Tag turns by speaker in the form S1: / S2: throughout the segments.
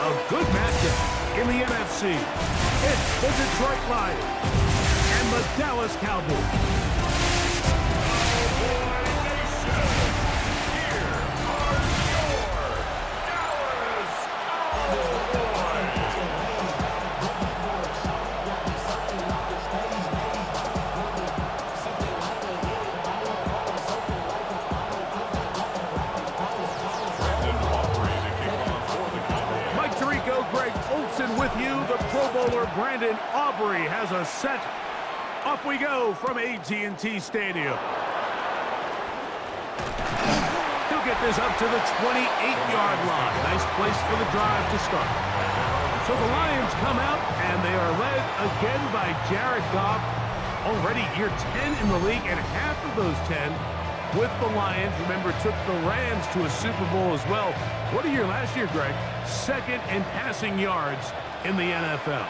S1: A good matchup in the NFC. It's the Detroit Lions and the Dallas Cowboys. With you, the Pro Bowler Brandon Aubrey has a set. Off we go from AT&T Stadium. He'll get this up to the 28-yard line. Nice place for the drive to start. So the Lions come out, and they are led again by Jared Goff. Already year 10 in the league, and half of those 10 with the Lions. Remember, took the Rams to a Super Bowl as well. What a year last year, Greg. Second in passing yards in the NFL.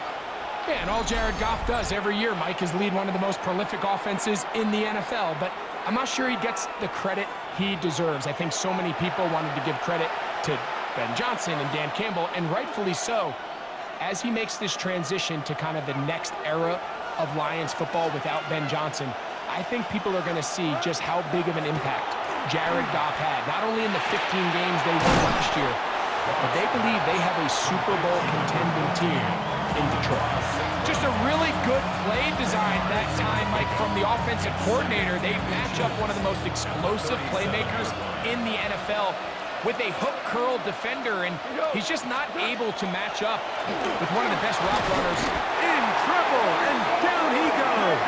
S2: Yeah, and all Jared Goff does every year, Mike, is lead one of the most prolific offenses in the NFL. But I'm not sure he gets the credit he deserves. I think so many people wanted to give credit to Ben Johnson and Dan Campbell, and rightfully so, as he makes this transition to kind of the next era of Lions football without Ben Johnson. I think people are going to see just how big of an impact Jared Goff had, not only in the 15 games they won last year, but they believe they have a Super Bowl contending team in Detroit. Just a really good play design that time, Mike, from the offensive coordinator. They match up one of the most explosive playmakers in the NFL with a hook curl defender, and he's just not able to match up with one of the best route runners.
S1: In trouble, and down he goes.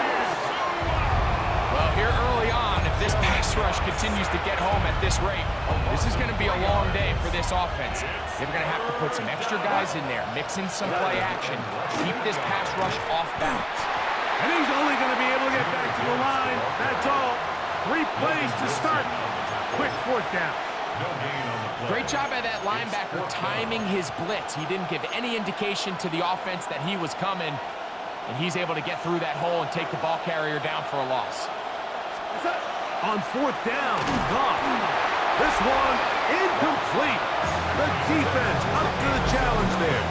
S2: Well, here early on, if this pass rush continues to get home at this rate, this is going to be a long day for this offense. They're going to have to put some extra guys in there, mix in some play action, keep this pass rush off balance.
S1: And he's only going to be able to get back to the line. That's all. 3 plays to start. Quick fourth down.
S2: Great job by that linebacker timing his blitz. He didn't give any indication to the offense that he was coming, and he's able to get through that hole and take the ball carrier down for a loss.
S1: On fourth down, Goff. This one incomplete. The defense up to the challenge there.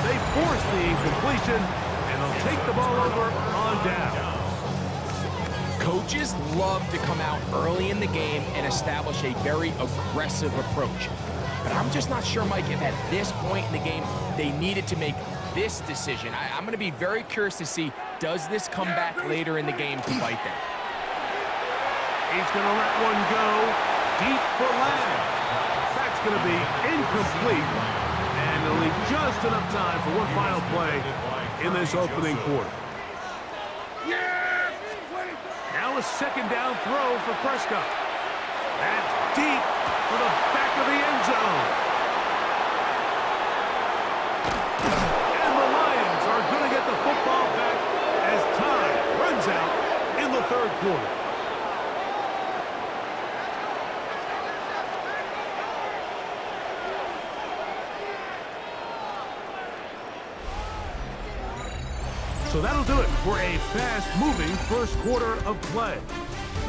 S1: They force the incompletion, and they'll take the ball over on down.
S2: Coaches love to come out early in the game and establish a very aggressive approach. But I'm just not sure, Mike, if at this point in the game they needed to make this decision. I'm going to be very curious to see, does this come back later in the game to bite them?
S1: He's going to let one go deep for Lamb. That's going to be incomplete, and it'll leave just enough time for one final play in this opening quarter. Now a second down throw for Prescott. That's deep for the back of the end zone. And the Lions are going to get the football back as time runs out in the third quarter. So that'll do it for a fast-moving first quarter of play.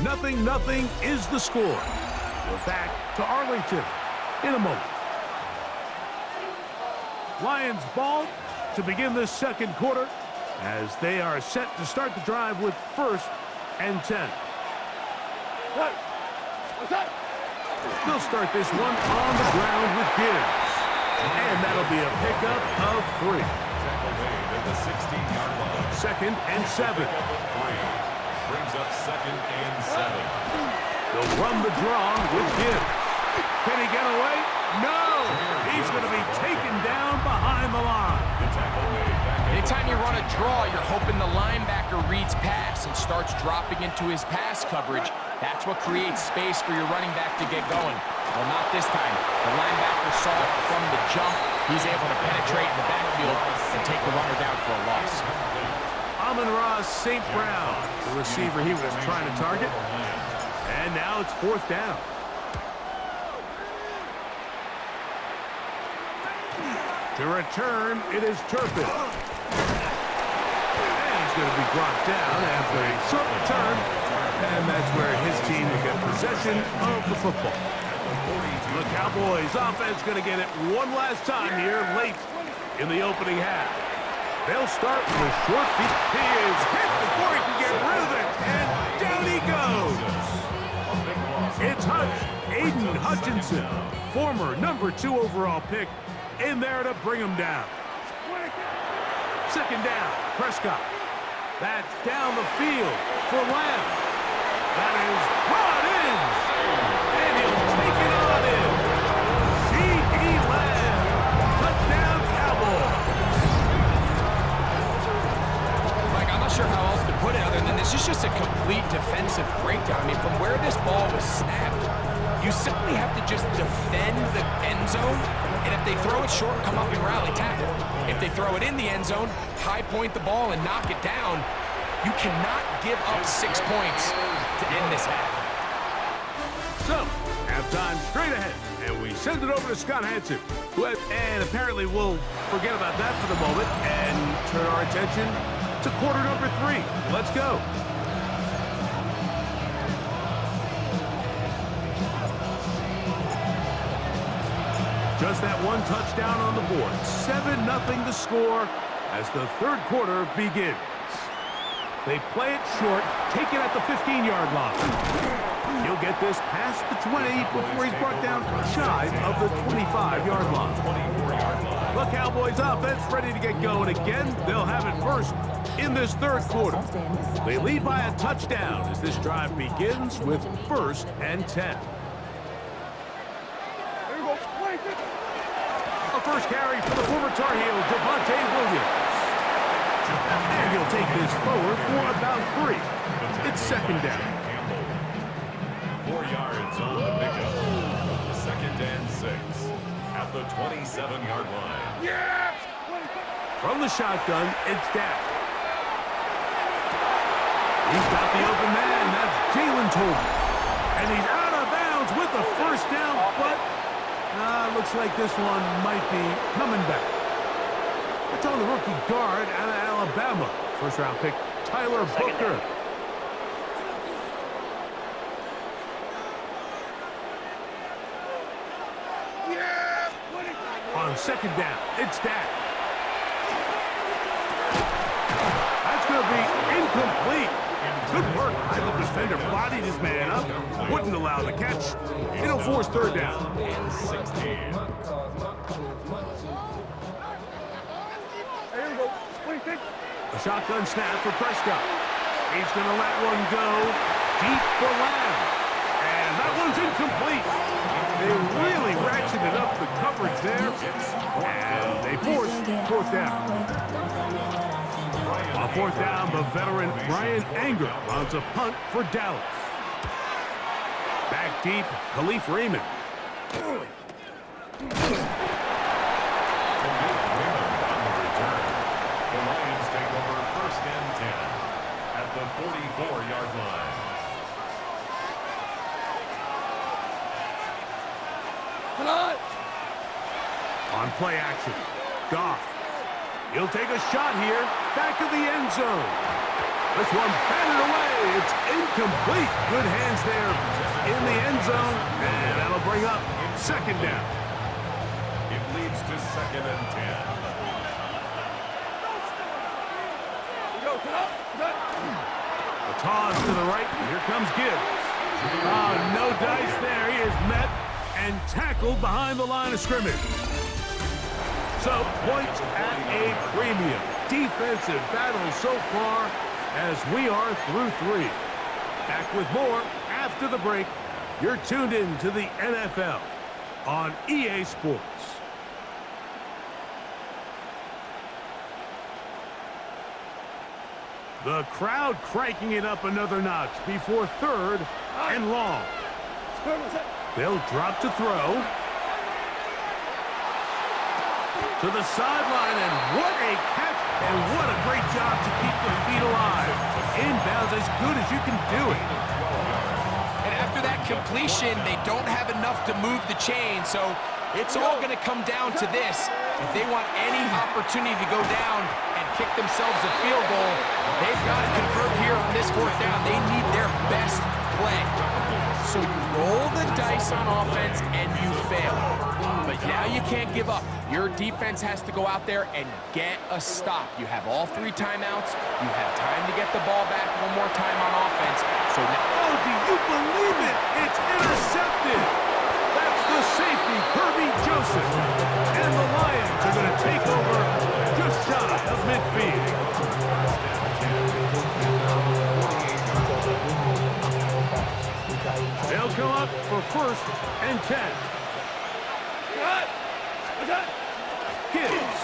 S1: 0-0 is the score. We're back to Arlington in a moment. Lions ball to begin this second quarter as they are set to start the drive with 1st and 10. They'll start this one on the ground with Gibbs. And that'll be a pickup of 3.
S3: The 16-yard line.
S1: 2nd and 7.
S3: Brings up 2nd and 7.
S1: They'll run the draw with Gibbs. Can he get away? No! He's going to be taken down behind the line.
S2: Anytime you run a draw, you're hoping the linebacker reads pass and starts dropping into his pass coverage. That's what creates space for your running back to get going. Well, not this time. The linebacker saw it from the jump. He's able to penetrate in the backfield and take the runner down for a loss.
S1: Amon-Ra St. Brown, the receiver he was trying to target. And now it's 4th down. To return, it is Turpin. And he's going to be brought down after a short return. And that's where his team will get possession of the football. The Cowboys offense going to get it one last time here late in the opening half. They'll start with a short feed. He is hit before he can get rid of it, and down he goes. It's Aiden Hutchinson, former #2 overall pick, in there to bring him down. Second down, Prescott. That's down the field for Lamb. That is brought in, and he'll take it on in. C.D. Lamb, touchdown Cowboys.
S2: Mike, I'm not sure how else to put it other than this is just a complete defensive breakdown. I mean, from where this ball was snapped, you simply have to just defend the end zone, and if they throw it short, come up and rally tackle. If they throw it in the end zone, high point the ball and knock it down. You cannot give up 6 points to end this half.
S1: So, halftime straight ahead, and we send it over to Scott Hansen, and apparently we'll forget about that for the moment and turn our attention to quarter number 3. Let's go. Just that one touchdown on the board. 7-0 the score as the third quarter begins. They play it short, take it at the 15-yard line. He'll get this past the 20 before he's brought down shy of the 25-yard line. The Cowboys offense ready to get going again. They'll have it first in this third quarter. They lead by a touchdown as this drive begins with 1st and 10. A first carry for the former Tar Heel, Devontae Williams. And he'll take this forward for about 3. It's second down.
S3: 4 yards on the pickup. 2nd and 6 at the 27-yard line.
S1: Yeah! From the shotgun, it's Dak. He's got the open man. That's Jalen Tolbert. And he's out of bounds with the first down, but looks like this one might be coming back. It's on the rookie guard out of Alabama. First-round pick, Tyler Booker. On second down, it's Dak. That's going to be incomplete. Good work by the defender. Bodied his man up. Wouldn't allow the catch. It'll force third down.
S3: And 16.
S1: A shotgun snap for Prescott. He's going to let one go deep for Lamb. And that one's incomplete. They really ratcheted up the coverage there. And they force fourth down. On fourth down, the veteran Brian Anger runs a punt for Dallas. Back deep, Khalif Raymond.
S3: The Lions take over 1st and 10 at the 44-yard line.
S1: On play action, Goff. He'll take a shot here, back of the end zone. This one batted away. It's incomplete. Good hands there in the end zone, and that'll bring up second down.
S3: It leads to 2nd and 10.
S1: A toss to the right. Here comes Gibbs. Oh, no dice there. He is met and tackled behind the line of scrimmage. So, points at a premium. Defensive battle so far as we are through 3. Back with more after the break. You're tuned in to the NFL on EA Sports. The crowd cranking it up another notch before 3rd and long. They'll drop to throw. To the sideline, and what a catch, and what a great job to keep the feet alive. Inbounds as good as you can do it.
S2: And after that completion, they don't have enough to move the chain, so it's all going to come down to this. If they want any opportunity to go down and kick themselves a field goal, they've got to convert here on this 4th down. They need their best play. So you roll the dice on offense and you fail. But now you can't give up. Your defense has to go out there and get a stop. You have all 3 timeouts. You have time to get the ball back one more time on offense. So now,
S1: oh, do you believe it? It's intercepted. That's the safety, Kirby Joseph. And the Lions are going to take over just shy of midfield. They'll come up for 1st and 10. Gibbs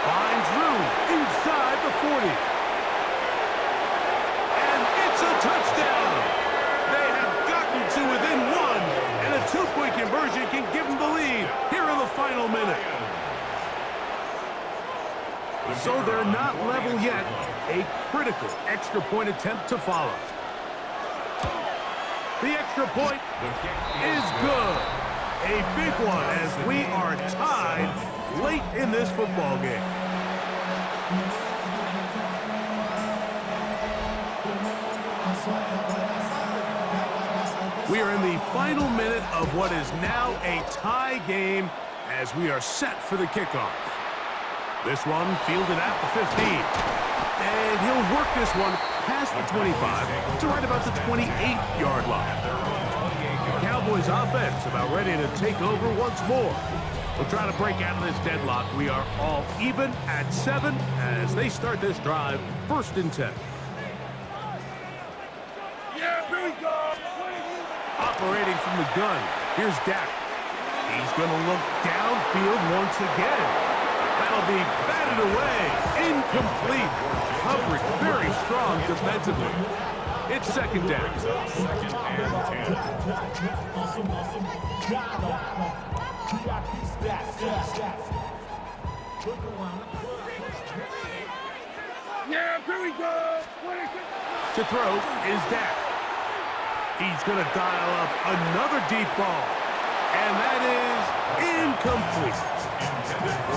S1: finds room inside the 40. And it's a touchdown. They have gotten to within 1, and a 2-point conversion can give them the lead here in the final minute. So they're not level yet. A critical extra point attempt to follow. The extra point is good. A big one as we are tied late in this football game. We are in the final minute of what is now a tie game as we are set for the kickoff. This one fielded at the 15. And he'll work this one past the 25 to right about the 28-yard line. The Cowboys offense about ready to take over once more. We'll try to break out of this deadlock. We are all even at 7 as they start this drive, 1st and 10. Yeah, here we go. Operating from the gun, here's Dak. He's going to look downfield once again. That'll be batted away, incomplete. Coverage very strong defensively. It's 2nd down.
S3: 2nd and 10.
S1: Yeah, here we go. To throw is Dak. He's going to dial up another deep ball. And that is incomplete.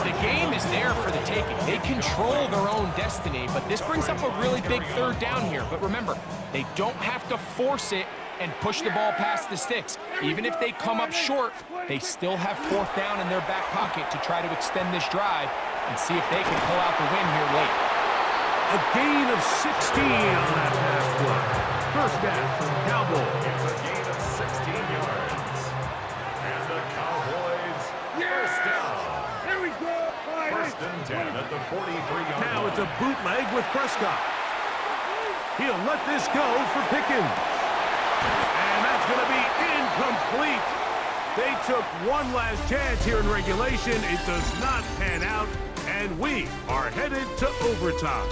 S2: the game is there for the taking. They control their own destiny, but this brings up a really big 3rd down here. But remember, they don't have to force it and push the ball past the sticks. Even if they come up short, they still have 4th down in their back pocket to try to extend this drive and see if they can pull out the win here late.
S1: A gain of 16 on that pass play. 1st down, Cowboys.
S3: It's a gain of 16 yards. And the Cowboys, 1st down.
S1: Here we go.
S3: 1st and 10 at the 43-yard line.
S1: Now it's a bootleg with Prescott. He'll let this go for Pickens. And that's going to be incomplete. They took one last chance here in regulation. It does not pan out, and we are headed to overtime.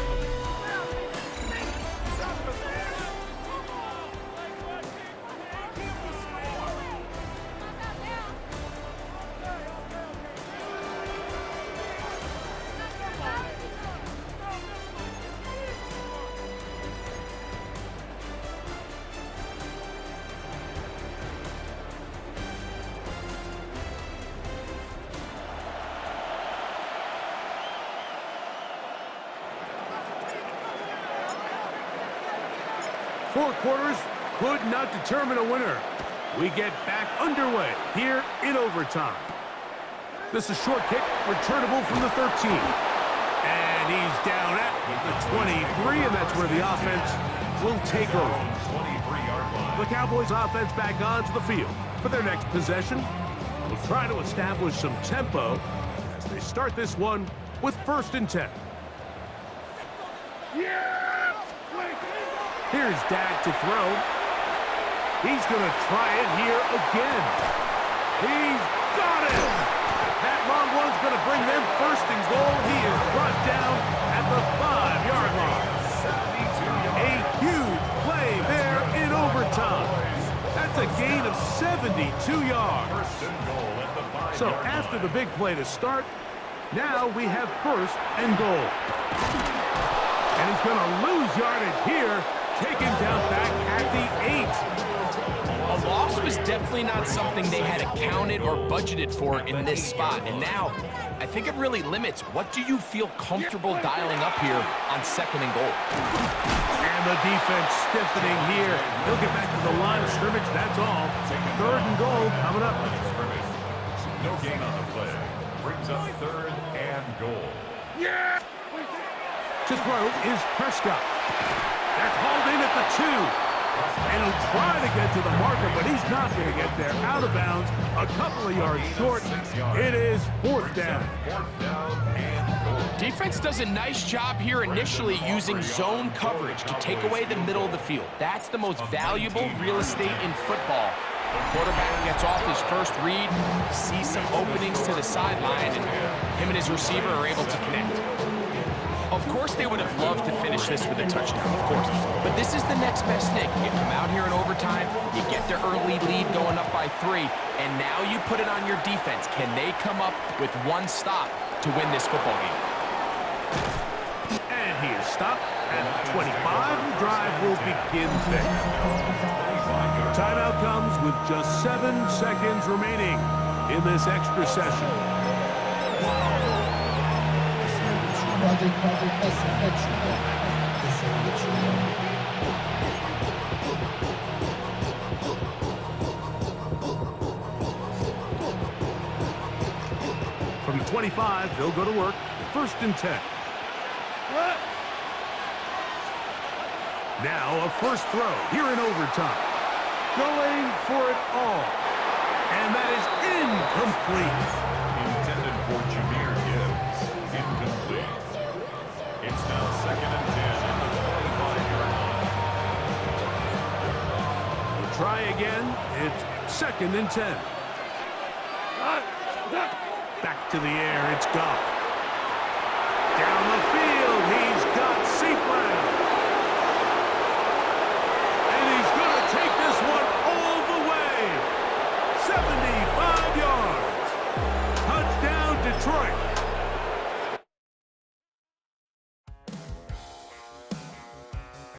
S1: Four quarters could not determine a winner. We get back underway here in overtime. This is short kick, returnable from the 13. And he's down at the 23, and that's where the offense will take over.
S3: 23-yard line.
S1: The Cowboys offense back onto the field for their next possession. Will try to establish some tempo as they start this one with 1st and 10. Here's Dak to throw. He's going to try it here again. He's got it. That long one's going to bring them 1st and goal. He is brought down at the 5-yard line. A huge play there in overtime. That's a gain of 72 yards. So after the big play to start, now we have 1st and goal. And he's going to lose yardage here taken down back at the 8.
S2: A loss was definitely not something they had accounted or budgeted for in this spot. And now, I think it really limits what do you feel comfortable dialing up here on 2nd and goal.
S1: And the defense stiffening here. He'll get back to the line of scrimmage, that's all. 3rd and goal coming up.
S3: No gain on the play. Brings up 3rd and goal.
S1: Yeah! To throw is Prescott. That's hauled in at the 2. And he'll try to get to the marker, but he's not going to get there. Out of bounds, a couple of yards short. It is 4th down.
S3: 4th down and goal.
S2: Defense does a nice job here initially using zone coverage to take away the middle of the field. That's the most valuable real estate in football. The quarterback gets off his first read, sees some openings to the sideline, and him and his receiver are able to connect. Of course, they would have loved to finish this with a touchdown, of course. But this is the next best thing. You come out here in overtime, you get the early lead going up by 3, and now you put it on your defense. Can they come up with one stop to win this football game?
S1: And he is stopped at 25. The drive will begin there. Timeout comes with just 7 seconds remaining in this extra session. From the 25, they'll go to work. 1st and 10. Now a first throw here in overtime. Going for it all. And that is incomplete.
S3: Intended for Jameer Gibbs. Incomplete. It's now 2nd and 10 at the 25-yard line.
S1: We'll try again. It's 2nd and 10. Back to the air. It's Goff. Down the field.